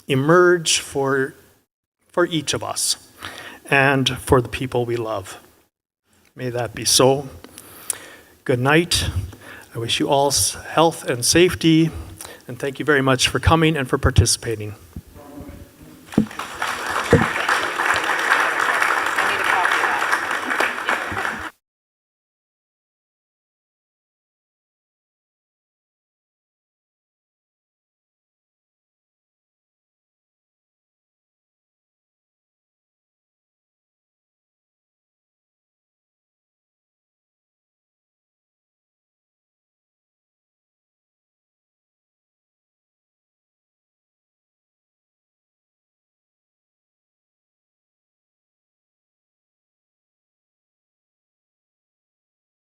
emerge for each of us and for the people we love. May that be so. Good night. I wish you all health and safety, and thank you very much for coming and for participating.